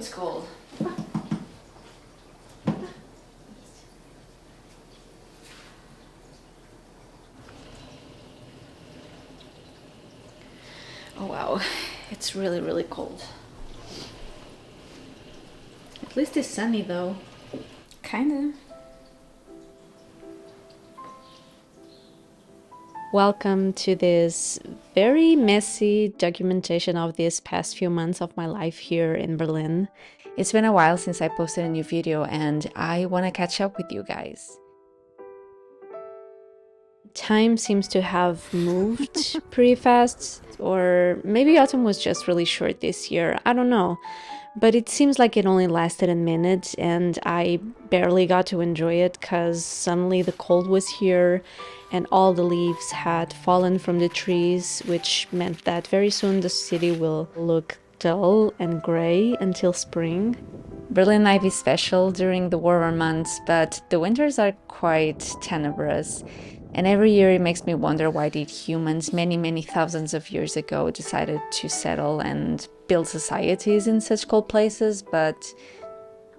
it's cold. Oh wow, it's really, really cold. At least it's sunny though. Kinda. Welcome to this very messy documentation of these past few months of my life here in Berlin. It's been a while since I posted a new video and I want to catch up with you guys. Time seems to have moved pretty fast, or maybe autumn was just really short this year, I don't know. But it seems like it only lasted a minute and I barely got to enjoy it because suddenly the cold was here and all the leaves had fallen from the trees, which meant that very soon the city will look dull and gray until spring. Berlin might be special during the warmer months, but the winters are quite tenebrous. And every year it makes me wonder, why did humans many, many thousands of years ago decided to settle and build societies in such cold places? But,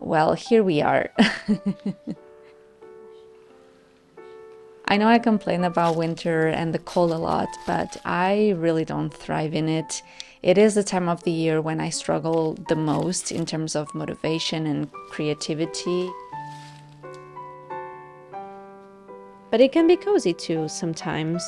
well, here we are. I know I complain about winter and the cold a lot, but I really don't thrive in it. It is the time of the year when I struggle the most in terms of motivation and creativity. But it can be cozy too sometimes.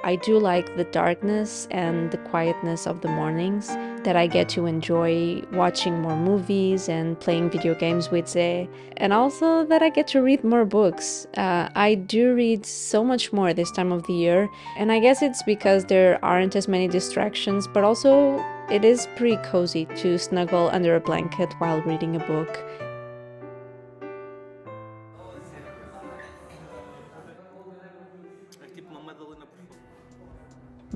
I do like the darkness and the quietness of the mornings, that I get to enjoy watching more movies and playing video games with Ze, and also that I get to read more books. I do read so much more this time of the year, and I guess it's because there aren't as many distractions, but also it is pretty cozy to snuggle under a blanket while reading a book.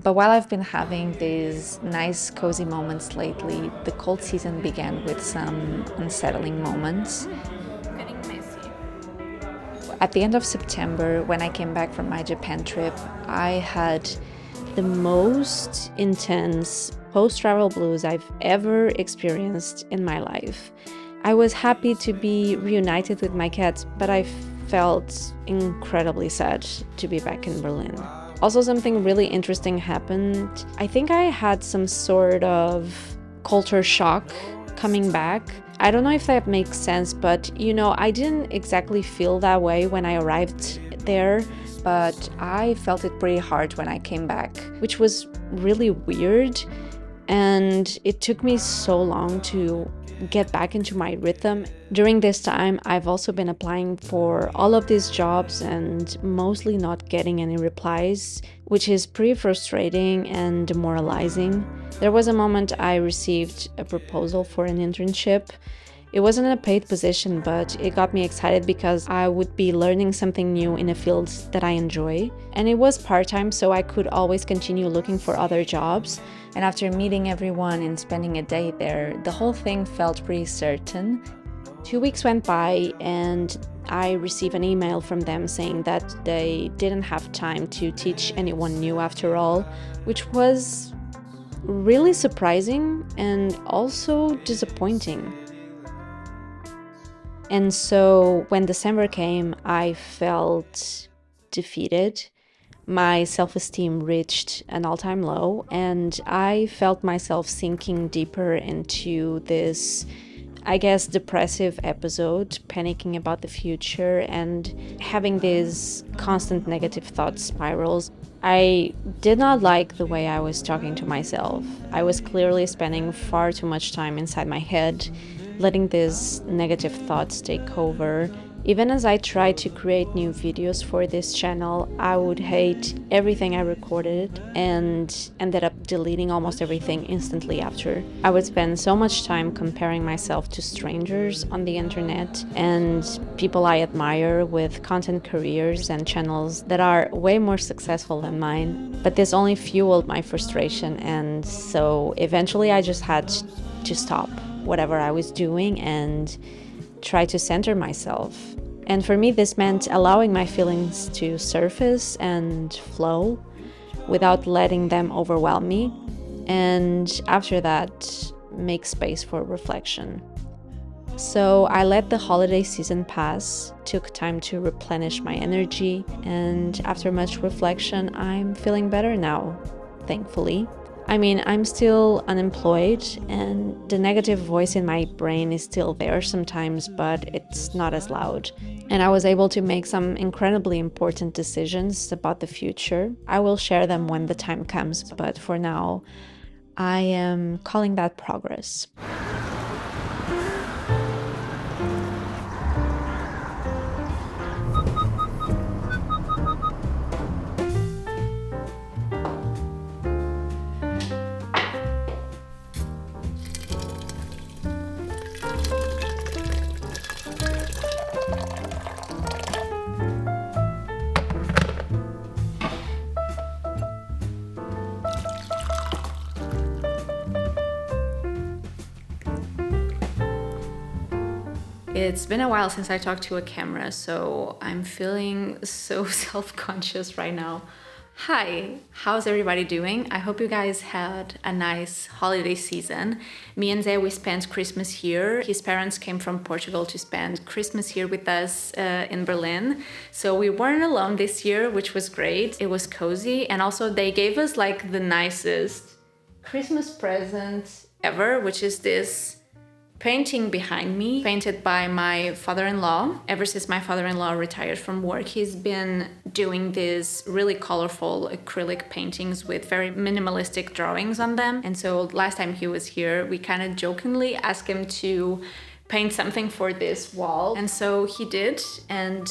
But while I've been having these nice cozy moments lately, the cold season began with some unsettling moments. Getting messy. At the end of September, when I came back from my Japan trip, I had the most intense post-travel blues I've ever experienced in my life. I was happy to be reunited with my cats, but I felt incredibly sad to be back in Berlin. Also, something really interesting happened. I think I had some sort of culture shock coming back. I don't know if that makes sense, but I didn't exactly feel that way when I arrived there, but I felt it pretty hard when I came back, which was really weird. And it took me so long to get back into my rhythm. During this time, I've also been applying for all of these jobs and mostly not getting any replies, which is pretty frustrating and demoralizing. There was a moment I received a proposal for an internship. It wasn't a paid position, but it got me excited because I would be learning something new in a field that I enjoy. And it was part-time, so I could always continue looking for other jobs. And after meeting everyone and spending a day there, the whole thing felt pretty certain. 2 weeks went by and I received an email from them saying that they didn't have time to teach anyone new after all, which was really surprising and also disappointing. And so when December came, I felt defeated. My self-esteem reached an all-time low, and I felt myself sinking deeper into this, I guess, depressive episode, panicking about the future and having these constant negative thought spirals. I did not like the way I was talking to myself. I was clearly spending far too much time inside my head, letting these negative thoughts take over. Even as I tried to create new videos for this channel, I would hate everything I recorded and ended up deleting almost everything instantly after. I would spend so much time comparing myself to strangers on the internet and people I admire with content careers and channels that are way more successful than mine. But this only fueled my frustration, and so eventually I just had to stop whatever I was doing and try to center myself. And for me, this meant allowing my feelings to surface and flow without letting them overwhelm me. And after that, make space for reflection. So I let the holiday season pass, took time to replenish my energy, and after much reflection, I'm feeling better now, thankfully. I mean, I'm still unemployed, and the negative voice in my brain is still there sometimes, but it's not as loud. And I was able to make some incredibly important decisions about the future. I will share them when the time comes, but for now, I am calling that progress. It's been a while since I talked to a camera, so I'm feeling so self-conscious right now. Hi, how's everybody doing? I hope you guys had a nice holiday season. Me and Zé, we spent Christmas here. His parents came from Portugal to spend Christmas here with us in Berlin. So we weren't alone this year, which was great. It was cozy, and also they gave us like the nicest Christmas present ever, which is this painting behind me, painted by my father-in-law. Ever since my father-in-law retired from work, he's been doing these really colorful acrylic paintings with very minimalistic drawings on them. And so last time he was here, we kind of jokingly asked him to paint something for this wall. And so he did, and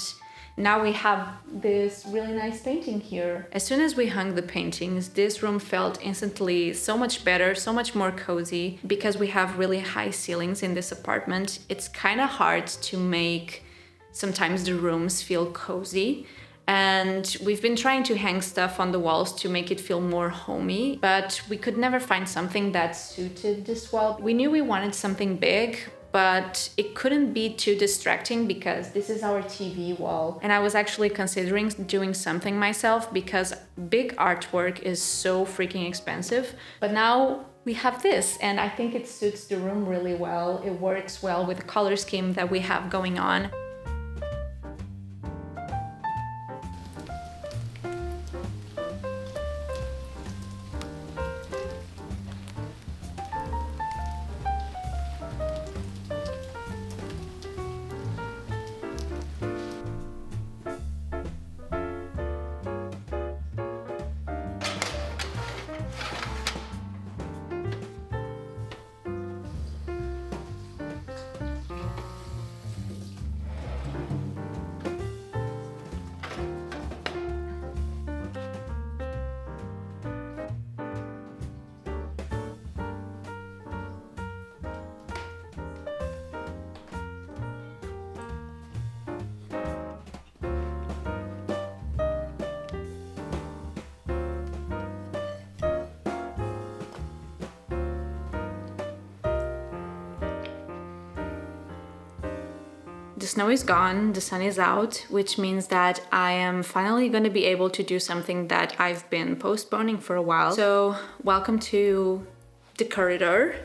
now we have this really nice painting here. As soon as we hung the paintings, this room felt instantly so much better, so much more cozy. Because we have really high ceilings in this apartment, it's kind of hard to make sometimes the rooms feel cozy. And we've been trying to hang stuff on the walls to make it feel more homey, but we could never find something that suited this wall. We knew we wanted something big, but it couldn't be too distracting because this is our TV wall. And I was actually considering doing something myself because big artwork is so freaking expensive. But now we have this, and I think it suits the room really well. It works well with the color scheme that we have going on. The snow is gone, the sun is out, which means that I am finally going to be able to do something that I've been postponing for a while. So, welcome to the corridor.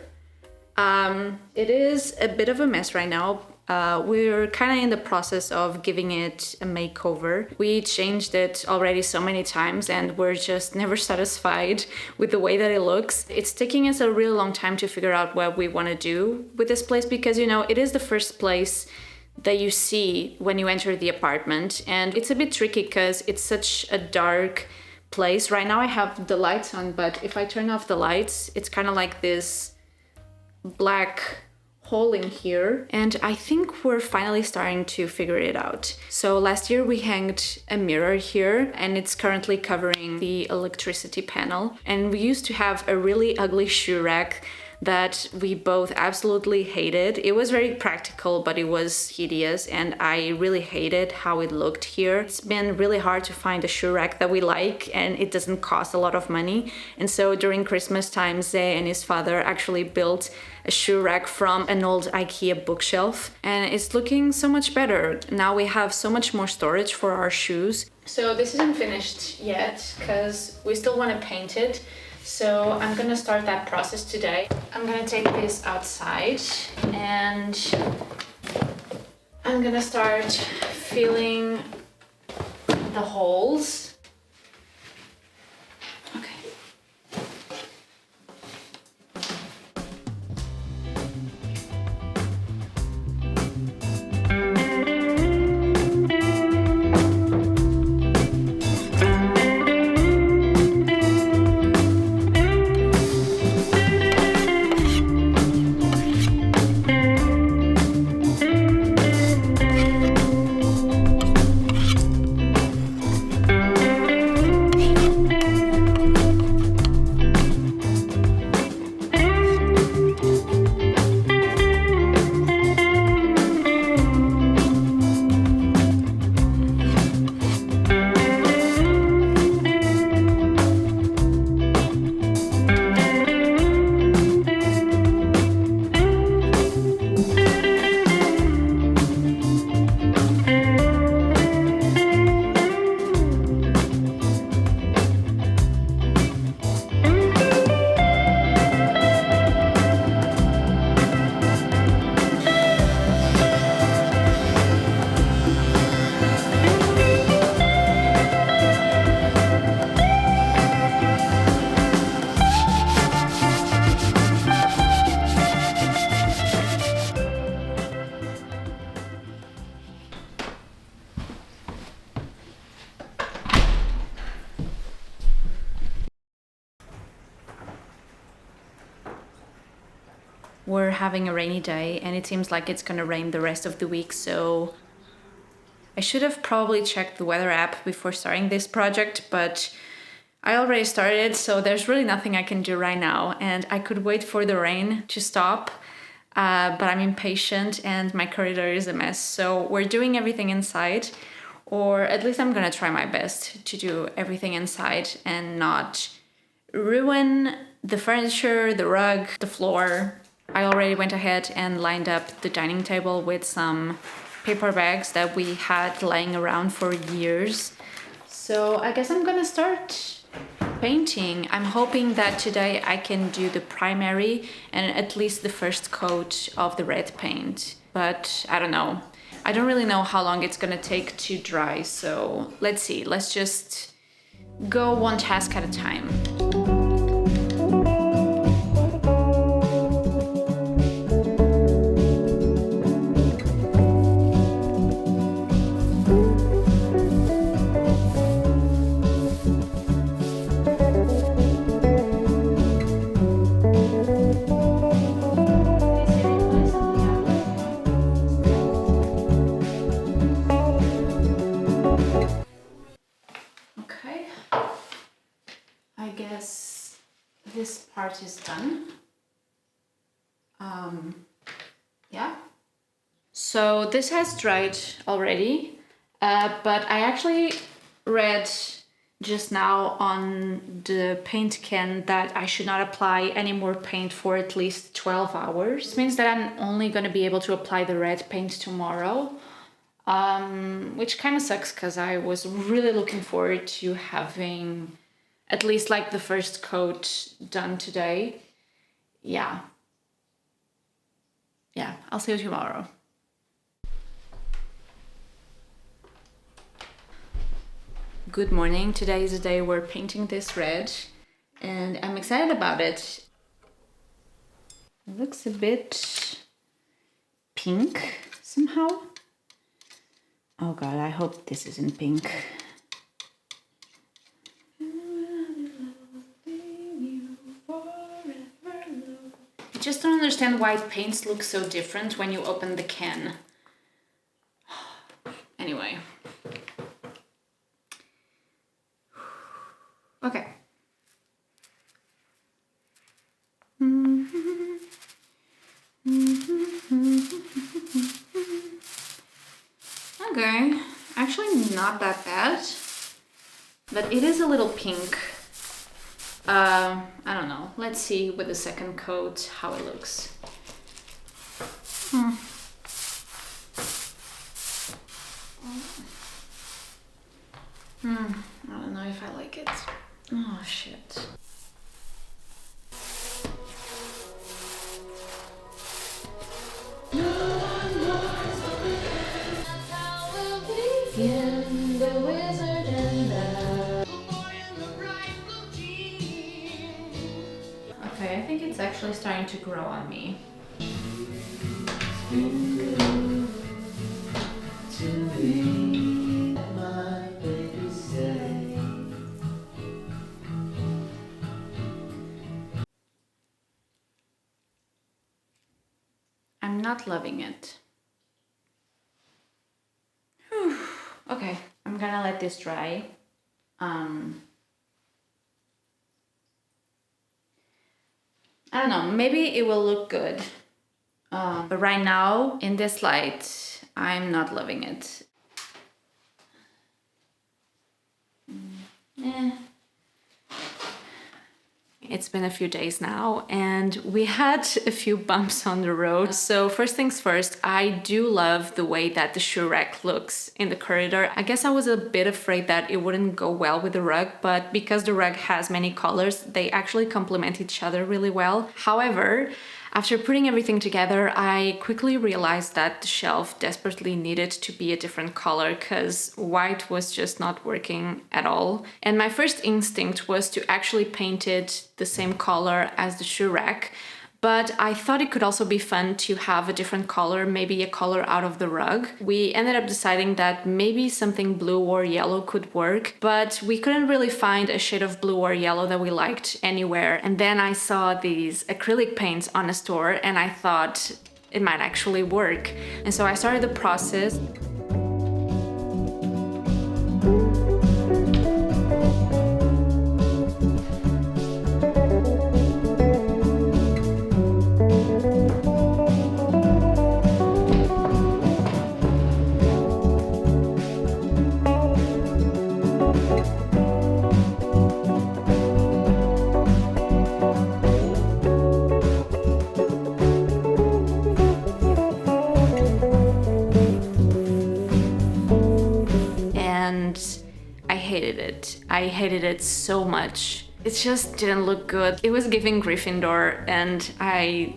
It is a bit of a mess right now. We're kind of in the process of giving it a makeover. We changed it already so many times and we're just never satisfied with the way that it looks. It's taking us a really long time to figure out what we want to do with this place because, you know, it is the first place that you see when you enter the apartment, and it's a bit tricky because it's such a dark place. Right now I have the lights on, but if I turn off the lights, it's kind of like this black hole in here, and I think we're finally starting to figure it out. So last year we hanged a mirror here, and it's currently covering the electricity panel, and we used to have a really ugly shoe rack that we both absolutely hated. It was very practical, but it was hideous, and I really hated how it looked here. It's been really hard to find a shoe rack that we like, and it doesn't cost a lot of money. And so during Christmas time, Zé and his father actually built a shoe rack from an old IKEA bookshelf, and it's looking so much better. Now we have so much more storage for our shoes. So this isn't finished yet, because we still want to paint it. So I'm gonna start that process today. I'm gonna take this outside and I'm gonna start filling the holes. Okay. We're having a rainy day and it seems like it's gonna rain the rest of the week, so I should have probably checked the weather app before starting this project, but I already started, so there's really nothing I can do right now, and I could wait for the rain to stop, but I'm impatient and my corridor is a mess, so we're doing everything inside, or at least I'm gonna try my best to do everything inside and not ruin the furniture, the rug, the floor. I already went ahead and lined up the dining table with some paper bags that we had lying around for years. So I guess I'm gonna start painting. I'm hoping that today I can do the primary and at least the first coat of the red paint. But I don't know. I don't really know how long it's gonna take to dry, so let's see. Let's just go one task at a time. This part is done. Yeah. So this has dried already, but I actually read just now on the paint can that I should not apply any more paint for at least 12 hours. This means that I'm only going to be able to apply the red paint tomorrow, which kind of sucks because I was really looking forward to having at least like the first coat done today. Yeah, I'll see you tomorrow. Good morning. Today is the day we're painting this red and I'm excited about it. It looks a bit pink somehow. Oh God, I hope this isn't pink. I just don't understand why paints look so different when you open the can. Anyway. Okay. Okay, actually not that bad, but it is a little pink. I don't know. Let's see with the second coat how it looks. I don't know if I like it. Oh shit. starting to grow on me. I'm not loving it. Whew. Okay, I'm gonna let this dry. I don't know, maybe it will look good. But right now, in this light, I'm not loving it. It's been a few days now and we had a few bumps on the road. So first things first, I do love the way that the shoe rack looks in the corridor. I guess I was a bit afraid that it wouldn't go well with the rug, but because the rug has many colors, they actually complement each other really well. However, after putting everything together, I quickly realized that the shelf desperately needed to be a different color because white was just not working at all. And my first instinct was to actually paint it the same color as the shoe rack. But I thought it could also be fun to have a different color, maybe a color out of the rug. We ended up deciding that maybe something blue or yellow could work, but we couldn't really find a shade of blue or yellow that we liked anywhere. And then I saw these acrylic paints on a store and I thought it might actually work. And so I started the process. I hated it so much. It just didn't look good. It was giving Gryffindor and I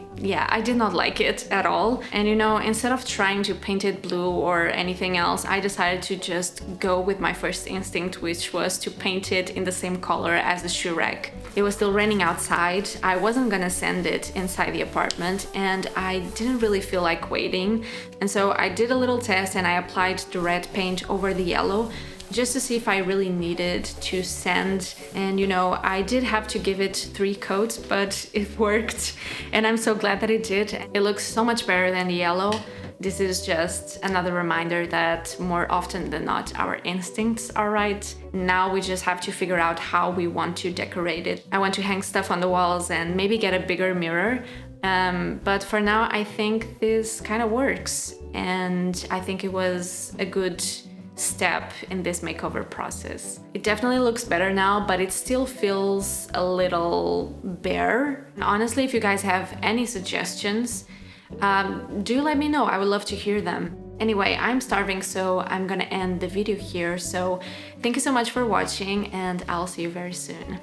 did not like it at all. And you know, instead of trying to paint it blue or anything else, I decided to just go with my first instinct, which was to paint it in the same color as the shoe rack. It was still raining outside. I wasn't gonna sand it inside the apartment and I didn't really feel like waiting. And so I did a little test and I applied the red paint over the yellow just to see if I really needed to sand. And you know, I did have to give it 3 coats, but it worked and I'm so glad that it did. It looks so much better than the yellow. This is just another reminder that more often than not our instincts are right. Now we just have to figure out how we want to decorate it. I want to hang stuff on the walls and maybe get a bigger mirror. But for now I think this kind of works and I think it was a good step in this makeover process. It definitely looks better now, but it still feels a little bare. Honestly, if you guys have any suggestions, do let me know. I would love to hear them. Anyway, I'm starving, so I'm gonna end the video here. So thank you so much for watching and I'll see you very soon.